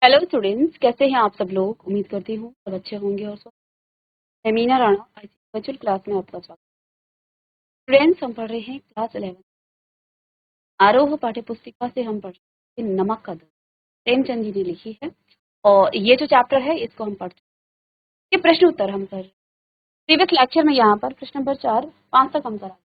Hello students, कैसे हैं आप सब लोग। उम्मीद करती हूँ सब अच्छे होंगे और सब। मैं Meena Rana IC virtual class में आपका स्वागत। स्टूडेंट्स, हम पढ़ रहे हैं क्लास 11 आरोह पाठ्य पुस्तिका से। हम पढ़ रहे हैं नमक का दर्द, प्रेमचंद जी ने लिखी है। और ये जो चैप्टर है इसको हम पढ़ चुके हैं। ये प्रश्न उत्तर हम कर रहे हैं। प्रीवियस लेक्चर में यहाँ पर प्रश्न नंबर 4 5 तक हम करा।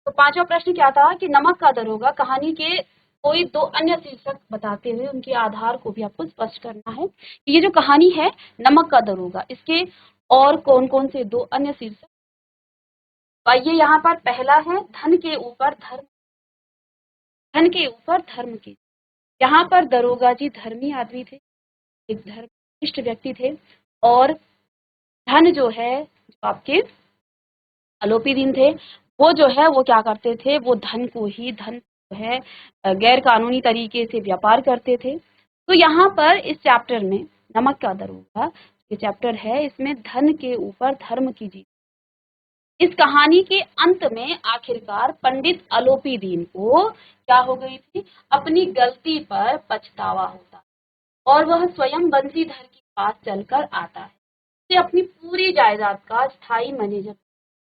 तो पांचवा प्रश्न क्या था कि नमक का दरोगा कहानी के कोई दो अन्य शीर्षक बताते हुए उनके आधार को भी आपको स्पष्ट करना है कि ये जो कहानी है नमक का दरोगा, इसके और कौन कौन से दो अन्य शीर्षक। ये यहाँ पर पहला है धन के ऊपर धर्म। धन के ऊपर धर्म की, यहाँ पर दरोगा जी धर्मी आदमी थे, एक धर्मनिष्ठ व्यक्ति थे। और धन जो है, जो आपके आलोपी दिन थे, वो जो है वो क्या करते थे, वो धन जो है गैर कानूनी तरीके से व्यापार करते थे। तो यहाँ पर इस चैप्टर में नमक का दरोगा ये चैप्टर है, इसमें धन के ऊपर धर्म की जीत। इस कहानी के अंत में आखिरकार पंडित आलोपी दीन को क्या हो गई थी, अपनी गलती पर पछतावा होता और वह स्वयं बंसीधर के पास चलकर आता है। उसे अपनी पूरी जायदाद का स्थायी मैनेजर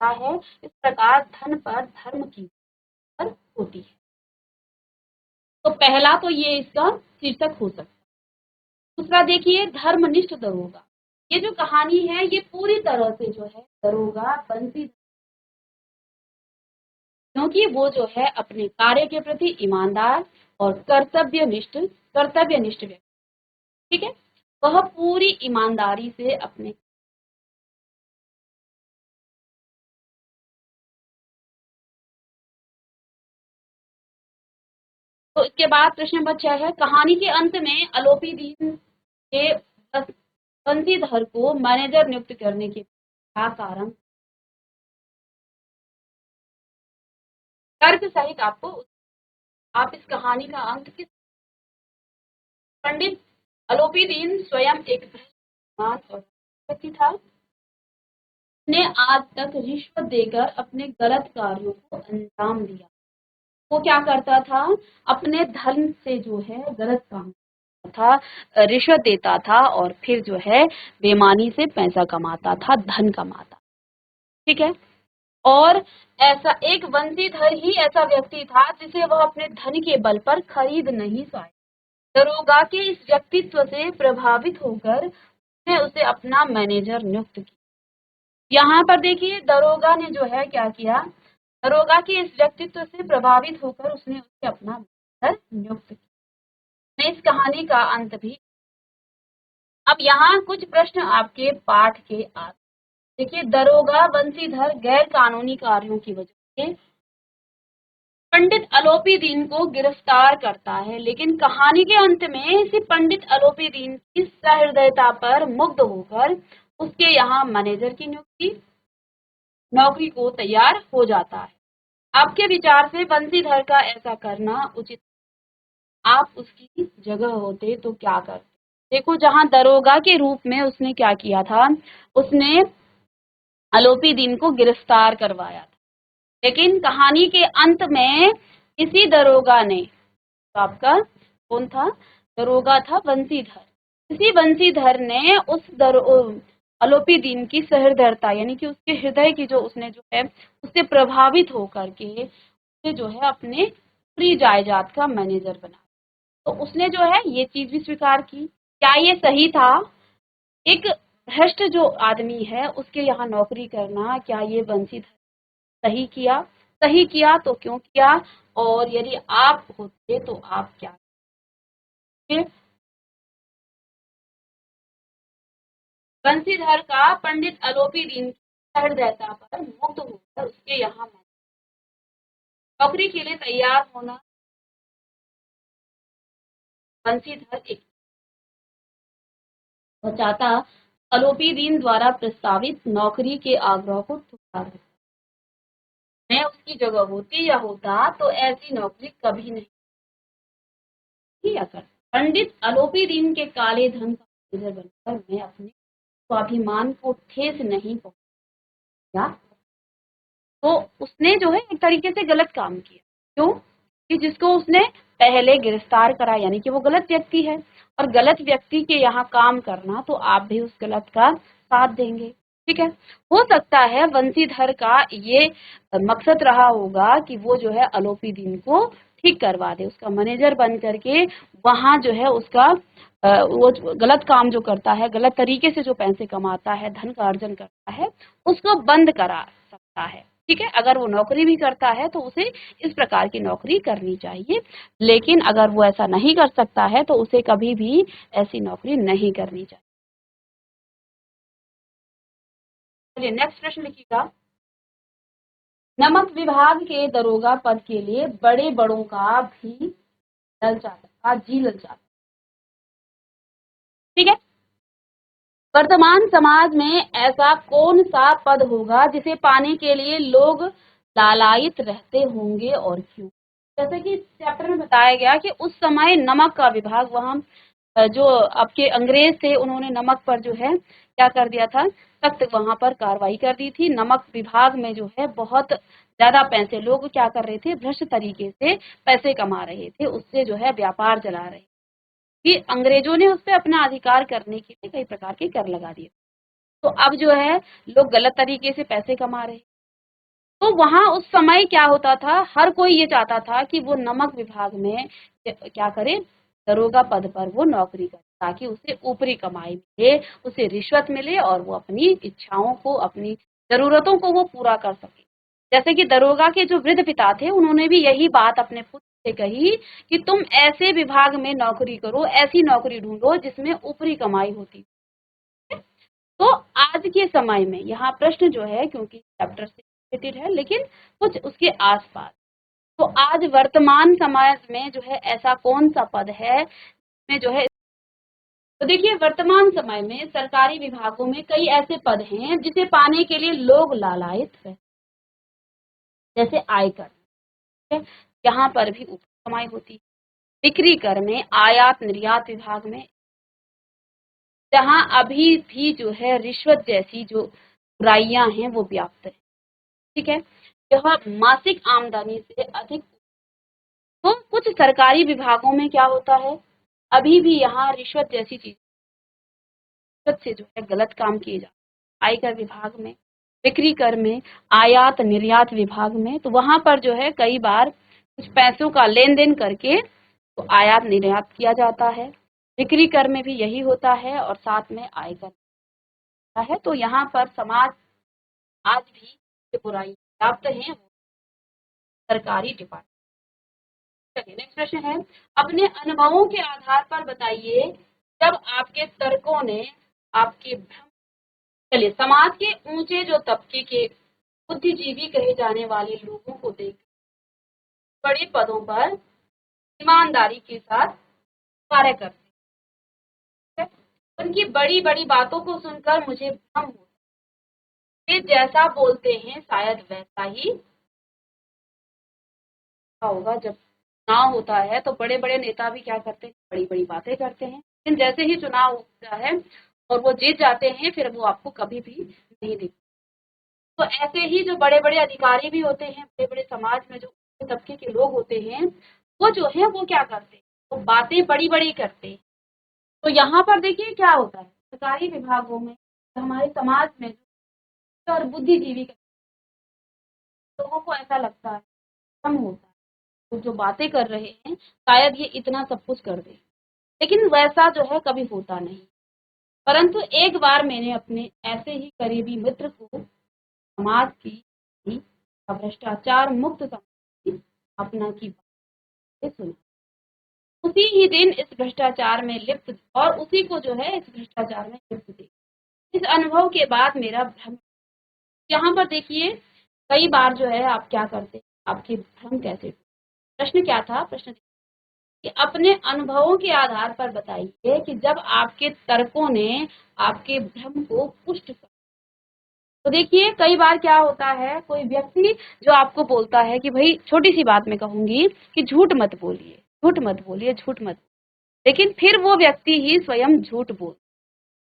है। इस प्रकार धन पर धर्म की पर होती है। तो पहला तो ये इसका शीर्षक हो सकता है। दूसरा देखिए, धर्मनिष्ठ दरोगा। ये जो कहानी है ये पूरी तरह से जो है दरोगा बंसी, क्योंकि वो जो है अपने कार्य के प्रति ईमानदार और कर्तव्यनिष्ठ व्यक्ति। ठीक है, वह पूरी ईमानदारी से अपने तो इसके बाद प्रश्न नंबर 6 है, कहानी के अंत में आलोपी दीन के बंसीधर को मैनेजर नियुक्त करने के क्या कारण। तर्क सहित आपको आप इस कहानी का अंत किस। पंडित आलोपी दीन स्वयं एक और व्यक्ति था। उसने आज तक रिश्वत देकर अपने गलत कार्यों को अंजाम दिया। वो क्या करता था, अपने धन से जो है गलत काम था, रिश्वत देता था और फिर जो है बेईमानी से पैसा कमाता था, धन कमाता। ठीक है, और ऐसा एक वंशीधर ही ऐसा व्यक्ति था जिसे वह अपने धन के बल पर खरीद नहीं पाए। दरोगा के इस व्यक्तित्व से प्रभावित होकर उसने उसे अपना मैनेजर नियुक्त किया। यहाँ पर देखिए दरोगा ने जो है क्या किया, दरोगा के इस व्यक्तित्व से प्रभावित होकर उसने उसे अपना मैनेजर नियुक्त किया। इस कहानी का अंत भी। अब यहाँ कुछ प्रश्न आपके पाठ के आते। देखिए, दरोगा बंसीधर गैर कानूनी कार्यों की वजह से पंडित आलोपी दीन को गिरफ्तार करता है, लेकिन कहानी के अंत में इसी पंडित आलोपी दीन की सहृदयता पर मुग्ध होकर उसके यहाँ मैनेजर की नौकरी को तैयार हो जाता है। आपके विचार से बंसीधर का ऐसा करना उचित, आप उसकी जगह होते तो क्या करते। देखो, जहां दरोगा के रूप में उसने क्या किया था, उसने आलोपी दीन को गिरफ्तार करवाया था, लेकिन कहानी के अंत में इसी दरोगा ने, तो आपका कौन था, दरोगा था बंसीधर। इसी बंसीधर ने उस आलोपी दीन की सहृदयता यानी कि उसके हृदय की जो उसने जो है उससे प्रभावित होकर के उसे जो है अपने पूरी जायदाद का मैनेजर बना। तो उसने जो है ये चीज भी स्वीकार की। क्या ये सही था, एक भ्रष्ट जो आदमी है उसके यहाँ नौकरी करना, क्या ये बंसीधर सही किया? सही किया तो क्यों किया, और यदि आप होते तो आप क्या करते? बंसीधर का पंडित आलोपी दीन की सहृदयता पर मुग्ध होकर उसके यहाँ नौकरी के लिए तैयार होना। बंसीधर एक चाहता आलोपी दीन द्वारा प्रस्तावित नौकरी के आग्रह को ठुकरा देता। मैं उसकी जगह होती या होता तो ऐसी नौकरी कभी नहीं किया कर। पंडित आलोपी दीन के काले धन का मैनेजर बनकर मैं अपने स्वाभिमान को ठेस नहीं पहुंचा। तो उसने जो है एक तरीके से गलत काम किया। क्यों कि जिसको उसने पहले गिरफ्तार करा, यानी कि वो गलत व्यक्ति है, और गलत व्यक्ति के यहाँ काम करना तो आप भी उस गलत का साथ देंगे। ठीक है, हो सकता है वंशीधर का ये मकसद रहा होगा कि वो जो है अलोपीदीन को ठीक करवा दे, उसका मैनेजर बन करके वहां जो है उसका वो गलत काम जो करता है, गलत तरीके से जो पैसे कमाता है, धन का अर्जन करता है, उसको बंद करा सकता है। ठीक है, अगर वो नौकरी भी करता है तो उसे इस प्रकार की नौकरी करनी चाहिए, लेकिन अगर वो ऐसा नहीं कर सकता है तो उसे कभी भी ऐसी नौकरी नहीं करनी चाहिए। चलिए नेक्स्ट प्रश्न लिखिएगा। नमक विभाग के दरोगा पद के लिए बड़े बड़ों का भी जी ललचाता। ठीक है, वर्तमान समाज में ऐसा कौन सा पद होगा जिसे पाने के लिए लोग लालायित रहते होंगे और क्यों? जैसे कि चैप्टर में बताया गया कि उस समय नमक का विभाग, वहां जो आपके अंग्रेज थे उन्होंने नमक पर जो है क्या कर दिया था, सख्त वहां पर कार्रवाई कर दी थी। नमक विभाग में जो है बहुत ज्यादा पैसे, लोग क्या कर रहे थे, भ्रष्ट तरीके से पैसे कमा रहे थे, उससे जो है व्यापार चला रहे कि अंग्रेजों ने उस पर अपना अधिकार करने के लिए कई प्रकार के कर लगा दिए। तो अब जो है लोग गलत तरीके से पैसे कमा रहे, तो वहां उस समय क्या होता था, हर कोई ये चाहता था कि वो नमक विभाग में क्या करे, दरोगा पद पर वो नौकरी करे, ताकि उसे ऊपरी कमाई मिले, उसे रिश्वत मिले और वो अपनी इच्छाओं को, अपनी जरूरतों को वो पूरा कर सके। जैसे कि दरोगा के जो वृद्ध पिता थे, उन्होंने भी यही बात अपने पुत्र से कही कि तुम ऐसे विभाग में नौकरी करो, ऐसी नौकरी ढूंढो जिसमें ऊपरी कमाई होती। तो आज के समय में यहाँ प्रश्न जो है, क्योंकि चैप्टर से रिलेटेड है लेकिन कुछ उसके आसपास, तो आज वर्तमान समाज में जो है ऐसा कौन सा पद है में जो है, तो देखिए वर्तमान समय में सरकारी विभागों में कई ऐसे पद हैं जिसे पाने के लिए लोग लालायित हैं, जैसे आयकर है, यहाँ पर भी ऊपर कमाई होती है, बिक्री कर में, आयात निर्यात विभाग में, जहाँ अभी भी जो है रिश्वत जैसी जो बुराइयां हैं वो व्याप्त है। ठीक है, यह मासिक आमदनी से अधिक, तो कुछ सरकारी विभागों में क्या होता है, अभी भी यहाँ रिश्वत जैसी चीज, रिश्वत से जो है गलत काम किए जाते हैं। आयकर विभाग में, बिक्री कर में, आयात निर्यात विभाग में, तो वहां पर जो है कई बार कुछ पैसों का लेन देन करके तो आयात निर्यात किया जाता है। बिक्री कर में भी यही होता है और साथ में आयकर है। तो यहाँ पर समाज आज भी जो बुराई व्याप्त है सरकारी डिपार्टमेंट। चलिए नेक्स्ट प्रश्न है, अपने अनुभवों के आधार पर बताइए जब आपके तर्कों ने आपके भ्रम, चलिए समाज के ऊंचे जो तबके के बुद्धिजीवी कहे जाने वाले लोगों को देख बड़े पदों पर ईमानदारी के साथ कार्य करते हैं, उनकी बड़ी बड़ी बातों को सुनकर मुझे भ्रम होता है, जैसा बोलते हैं शायद वैसा ही होगा। जब चुनाव होता है तो बड़े बड़े नेता भी क्या करते हैं, बड़ी बड़ी बातें करते हैं, लेकिन जैसे ही चुनाव होता है और वो जीत जाते हैं फिर वो आपको कभी भी नहीं दिखते। तो ऐसे ही जो बड़े बड़े अधिकारी भी होते हैं, बड़े बड़े समाज में जो तबके के लोग होते हैं, वो जो है वो क्या करते हैं, वो बातें बड़ी बड़ी करते हैं। तो यहाँ पर देखिए क्या होता है, सरकारी विभागों में, हमारे समाज में और बुद्धिजीवी लोगों को ऐसा लगता है, कम होता है, तो जो बातें कर रहे हैं शायद ये इतना सब कुछ कर दे, लेकिन वैसा जो है कभी होता नहीं। परंतु एक बार मैंने अपने ऐसे ही करीबी मित्र को समाज की भ्रष्टाचार मुक्त समाज की स्थापना की बातें सुनी, उसी ही दिन इस भ्रष्टाचार में लिप्त और उसी को जो है इस भ्रष्टाचार में लिप्त थे। इस अनुभव के बाद मेरा भ्रम, यहाँ पर देखिए कई बार जो है आप क्या करते हैं, आपके भ्रम कैसे, प्रश्न क्या था, प्रश्न कि अपने अनुभवों के आधार पर बताइए कि जब आपके तर्कों ने आपके भ्रम को पुष्ट कर। तो देखिए कई बार क्या होता है, कोई व्यक्ति जो आपको बोलता है कि भाई, छोटी सी बात मैं कहूंगी कि झूठ मत बोलिए, झूठ मत बोलिए, झूठ मत, लेकिन फिर वो व्यक्ति ही स्वयं झूठ बोल,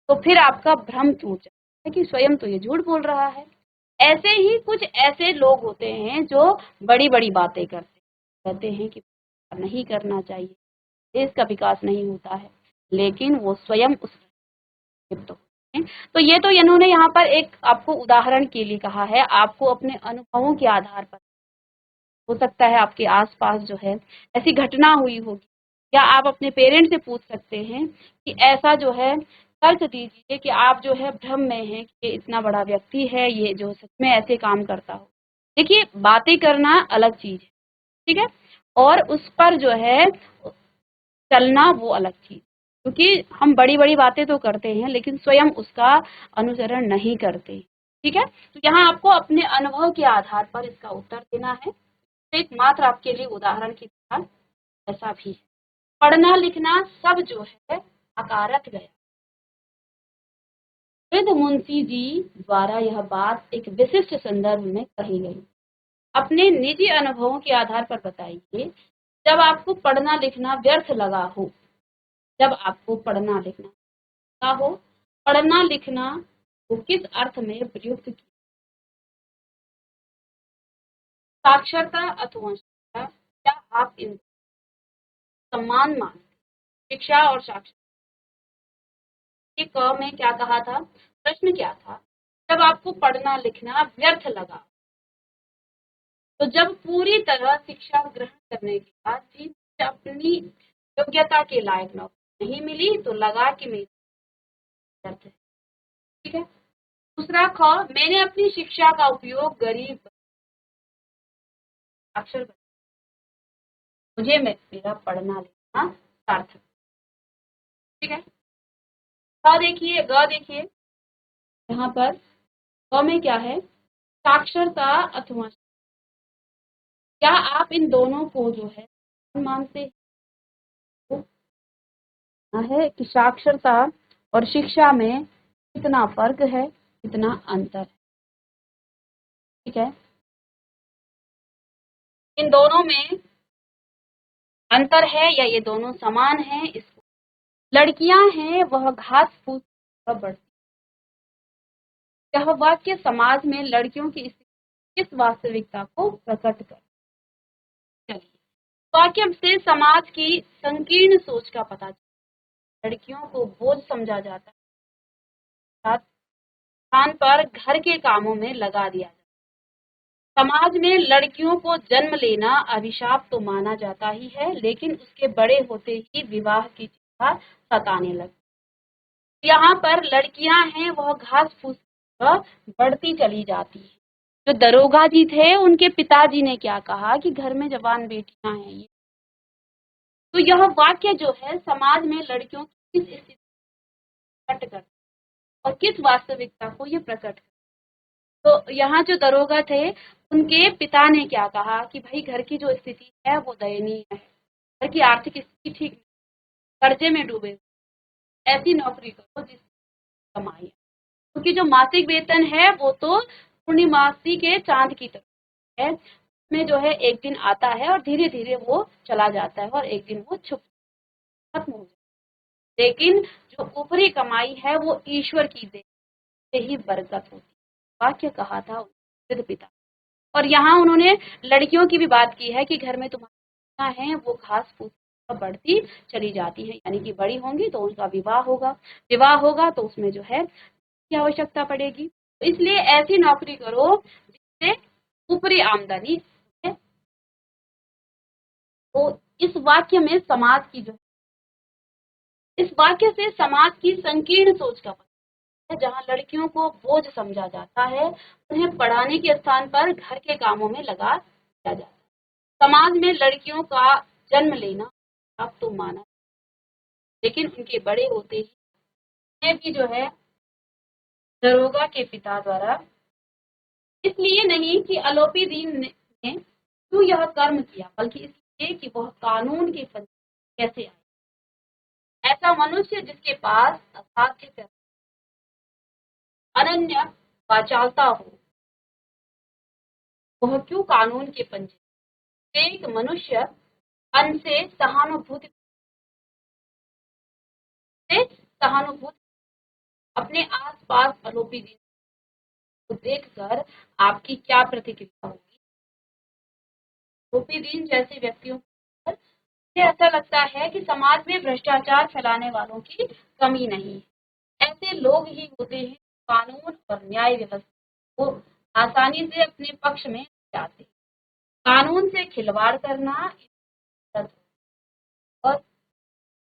तो फिर आपका भ्रम टूट जाता है कि स्वयं तो ये झूठ बोल रहा है। ऐसे ही कुछ ऐसे लोग होते हैं जो बड़ी बड़ी बातें करते कहते हैं कि नहीं करना चाहिए, देश का विकास नहीं होता है, लेकिन वो स्वयं उस लिप्त होते हैं। तो ये तो इन्होंने यहाँ पर एक आपको उदाहरण के लिए कहा है, आपको अपने अनुभवों के आधार पर, हो सकता है आपके आसपास जो है ऐसी घटना हुई होगी, या आप अपने पेरेंट्स से पूछ सकते हैं कि ऐसा जो है तर्क दीजिए कि आप जो है भ्रम में हैं कि ये इतना बड़ा व्यक्ति है, ये जो सच में ऐसे काम करता हो। देखिए, बातें करना अलग चीज है, ठीक है, और उस पर जो है चलना वो अलग चीज, क्योंकि हम बड़ी बड़ी बातें तो करते हैं लेकिन स्वयं उसका अनुसरण नहीं करते, ठीक है। तो यहाँ आपको अपने अनुभव के आधार पर इसका उत्तर देना है। तो एक मात्र आपके लिए उदाहरण की तरह ऐसा भी है। पढ़ना लिखना सब जो है अकारत गया। वृद्ध मुंशी जी द्वारा यह बात एक विशिष्ट संदर्भ में कही गई। अपने निजी अनुभवों के आधार पर बताइए, जब आपको पढ़ना लिखना व्यर्थ लगा हो, जब आपको पढ़ना लिखना लगा हो, पढ़ना लिखना को किस अर्थ में प्रयुक्त किया? साक्षरता अथवा शिक्षा, क्या आप इन सम्मान मानते? शिक्षा और साक्षरता के क में क्या कहा था? प्रश्न क्या था? जब आपको पढ़ना लिखना व्यर्थ लगा, तो जब पूरी तरह शिक्षा ग्रहण करने के बाद भी अपनी योग्यता के लायक नौकरी नहीं मिली तो लगा कि मेरी व्यर्थ है, ठीक है। दूसरा ख, मैंने अपनी शिक्षा का उपयोग गरीब अक्षर मुझे मेरा पढ़ना लिखना सार्थक, ठीक है। ग देखिए यहाँ पर ग में क्या है? साक्षरता अथवा, क्या आप इन दोनों को जो है मानते हैं? है कि साक्षरता और शिक्षा में कितना फर्क है, कितना अंतर है, ठीक है। इन दोनों में अंतर है या ये दोनों समान है? इसको लड़कियां हैं वह घास फूस बढ़ती। यह वाक्य समाज में लड़कियों की स्थिति किस वास्तविकता को प्रकट कर? चलिए, वाक्य से समाज की संकीर्ण सोच का पता चलता है। लड़कियों को बोझ समझा जाता है, स्थान पर घर के कामों में लगा दिया जाता है। समाज में लड़कियों को जन्म लेना अभिशाप तो माना जाता ही है, लेकिन उसके बड़े होते ही विवाह की चिंता सताने लगती। यहाँ पर लड़कियां हैं वह घास फूस बढ़ती चली जाती है। जो दरोगा जी थे उनके पिताजी ने क्या कहा कि घर में जवान बेटियां हैं ये। तो यह वाक्य जो है समाज में लड़कियों की किस स्थिति प्रकट कर और किस वास्तविकता को ये प्रकट कर। तो यहाँ जो दरोगा थे उनके पिता ने क्या कहा कि भाई घर की जो स्थिति है वो दयनीय है, घर की आर्थिक स्थिति ठीक नहीं, कर्जे में डूबे, ऐसी नौकरी करो जिससे कमाई, क्योंकि जो मासिक वेतन है वो तो पूर्णिमासी के चांद की तरह है, में जो है एक दिन आता है और धीरे धीरे वो चला जाता है और एक दिन वो छुप खत्म हो जाता है। लेकिन जो ऊपरी कमाई है वो ईश्वर की देन से ही बरकत होती है, वाक्य कहा था वृद्ध पिता। और यहाँ उन्होंने लड़कियों की भी बात की है कि घर में तुम्हारा है वो घास फूस बढ़ती चली जाती है, यानी कि बड़ी होंगी तो उनका विवाह होगा, विवाह होगा तो उसमें जो है की आवश्यकता पड़ेगी। तो इसलिए ऐसी नौकरी करो जिससे ऊपरी आमदनी है। तो इस वाक्य में समाज की जो, इस वाक्य से समाज की संकीर्ण सोच का पता है, जहाँ लड़कियों को बोझ समझा जाता है, उन्हें पढ़ाने के स्थान पर घर के कामों में लगा दिया जाता है। समाज में लड़कियों का जन्म लेना अब तो माना, लेकिन उनके बड़े होते ही उन्हें भी जो है दरोगा के पिता द्वारा, इसलिए नहीं कि अलोपी दीन ने क्यों यह कर्म किया, बल्कि इसलिए कि वह कानून की कैसे आई। ऐसा मनुष्य जिसके पास असाध्य कर अनन्य वाचालता हो, वह क्यों कानून के पंजे। एक मनुष्य अन्न से सहानुभूति अपने आसपास अलोपी दीन को देखकर आपकी क्या प्रतिक्रिया होगी? अलोपी दीन जैसे व्यक्तियों पर मुझे ऐसा लगता है कि समाज में भ्रष्टाचार फैलाने वालों की कमी नहीं है। ऐसे लोग ही होते हैं कानून और न्याय व्यवस्था को आसानी से अपने पक्ष में लाते हैं। कानून से खिलवाड़ करना गलत है। और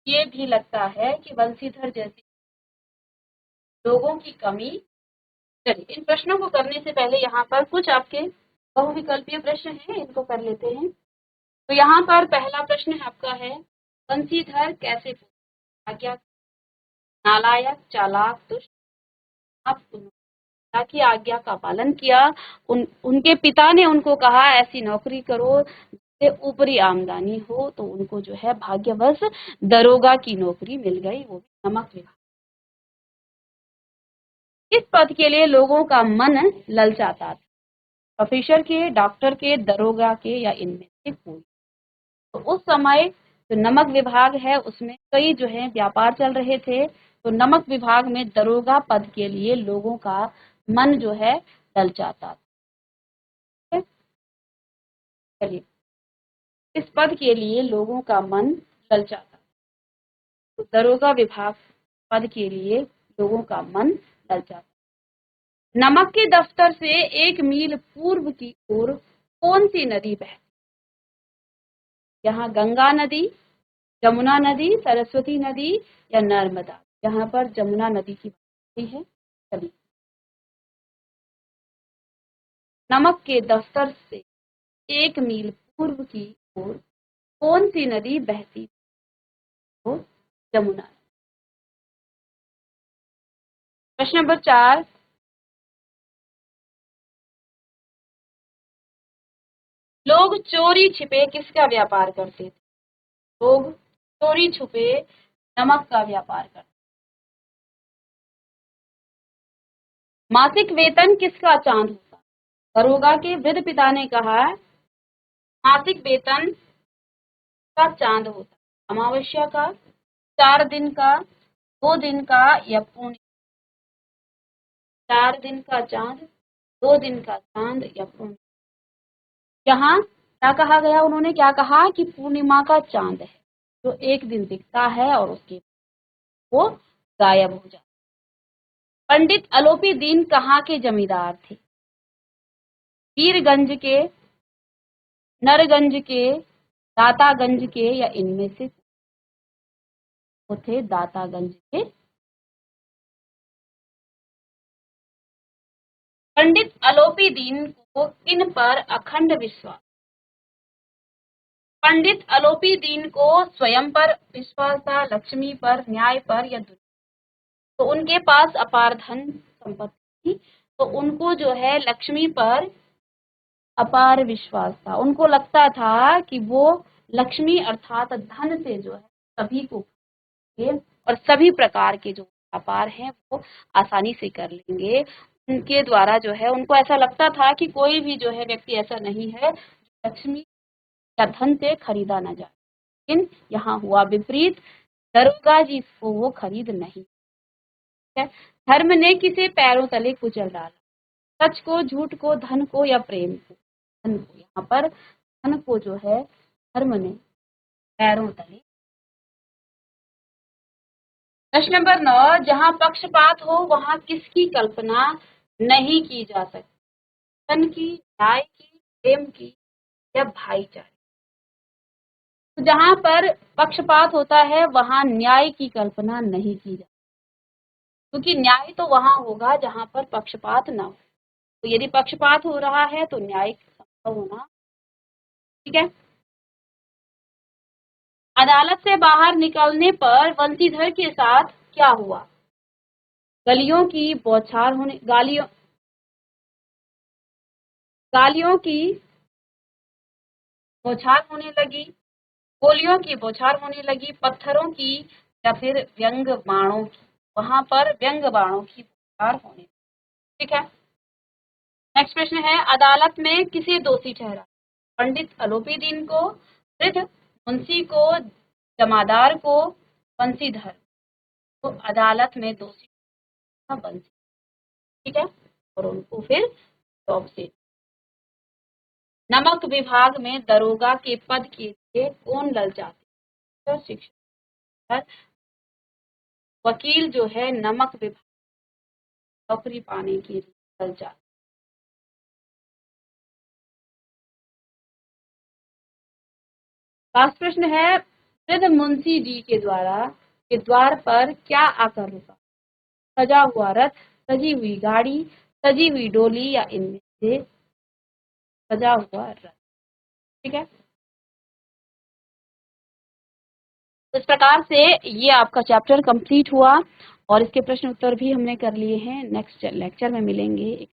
ये भी लगता है कि बंशीधर जैसे लोगों की कमी। चलिए, इन प्रश्नों को करने से पहले यहाँ पर कुछ आपके बहुविकल्पीय प्रश्न हैं, इनको कर लेते हैं। तो यहाँ पर पहला प्रश्न आपका है, बंशीधर कैसे आज्ञा नालायक, चालाक, दुष्ट, आप पिता की आज्ञा का पालन किया। उनके पिता ने उनको कहा ऐसी नौकरी करो जिससे ऊपरी आमदनी हो, तो उनको जो है भाग्यवश दरोगा की नौकरी मिल गई, वो भी नमक विभाग। इस पद के लिए लोगों का मन ललचाता था, प्रोफेसर के, डॉक्टर के, दरोगा के, या इनमें से कोई। तो उस समय जो नमक विभाग है उसमें कई जो है व्यापार चल रहे थे, तो नमक विभाग में दरोगा पद के लिए लोगों का मन जो है ललचाता था। चलिए, इस पद के लिए लोगों का मन ललचाता, तो दरोगा विभाग पद के लिए लोगों का मन ललचाता। नमक के दफ्तर से 1 मील पूर्व की ओर कौन सी नदी बहती? यहाँ गंगा नदी, जमुना नदी, सरस्वती नदी, या नर्मदा? यहाँ पर जमुना नदी की बात है। चलिए, नमक के दफ्तर से 1 मील पूर्व की ओर कौन सी नदी बहती? तो जमुना। प्रश्न नंबर 4, लोग चोरी छिपे किसका व्यापार करते थे? लोग चोरी छुपे नमक का व्यापार करते। मासिक वेतन किसका चांद होता? दरोगा के वृद्ध पिता ने कहा मासिक वेतन का चांद होता, अमावस्या का, 4 दिन का, 2 दिन का, या पूर्णिमा? 4 दिन का चांद, 2 दिन का चांद, या पूर्णिमा? यहाँ क्या कहा गया, उन्होंने क्या कहा कि पूर्णिमा का चांद है जो एक दिन दिखता है और उसके वो गायब हो जाता। पंडित अलोपी दीन कहाँ के जमींदार थे? वीरगंज के, नरगंज के, दातागंज के, या इनमें से? वो थे दातागंज के। पंडित अलोपी दीन को किन पर अखंड विश्वास? पंडित अलोपी दीन को स्वयं पर विश्वास था, लक्ष्मी पर, न्याय पर, या दुनिया? तो उनके पास अपार धन संपत्ति थी, तो उनको जो है लक्ष्मी पर अपार विश्वास था। उनको लगता था कि वो लक्ष्मी अर्थात धन से जो है सभी को और सभी प्रकार के जो व्यापार हैं वो आसानी से कर लेंगे। उनके द्वारा जो है उनको ऐसा लगता था कि कोई भी जो है व्यक्ति ऐसा नहीं है जो लक्ष्मी या धन से खरीदा न जाए। लेकिन यहाँ हुआ विपरीत, दरोगा जी को वो खरीद नहीं है। धर्म ने किसे पैरों तले कुचल डाला? सच को, झूठ को, धन को, या प्रेम को? धन को। यहाँ पर धन को जो है धर्म ने पैरों तले। प्रश्न नंबर 9, जहाँ पक्षपात हो वहाँ किसकी कल्पना नहीं की जा सकती? धन की, न्याय की, प्रेम की, या भाईचारे? तो जहाँ पर पक्षपात होता है वहाँ न्याय की कल्पना नहीं की जाती, क्योंकि न्याय तो वहाँ होगा जहाँ पर पक्षपात न हो। तो यदि पक्षपात हो रहा है तो न्याय संभव होना। ठीक है। अदालत से बाहर निकलने पर बंशीधर के साथ क्या हुआ? गलियों की बौछार होने गालियों की बौछार होने लगी, गोलियों की बौछार होने लगी, पत्थरों की, या फिर व्यंग बाणों की? वहां पर व्यंग बाणों की बौछार होने लगी। ठीक है। नेक्स्ट प्रश्न है, अदालत में किसे दोषी ठहरा? पंडित अलोपी दीन को, वृद्ध मुंशी को, जमादार को, बंशीधर? तो अदालत में दोषी था बंसी। ठीक है। और उनको फिर जॉब से। नमक विभाग में दरोगा के पद के लिए कौन ललचाते? शिक्षा वकील जो है नमक विभाग नौकरी पाने के लिए चल जाता। लास्ट प्रश्न है, वृद्ध मुंशी जी के द्वार पर क्या आकर रुका? सजा हुआ रथ, सजी हुई गाड़ी, सजी हुई डोली या इनमें से सजा हुआ रथ। ठीक है, इस प्रकार से ये आपका चैप्टर कंप्लीट हुआ और इसके प्रश्न उत्तर भी हमने कर लिए हैं। नेक्स्ट लेक्चर में मिलेंगे।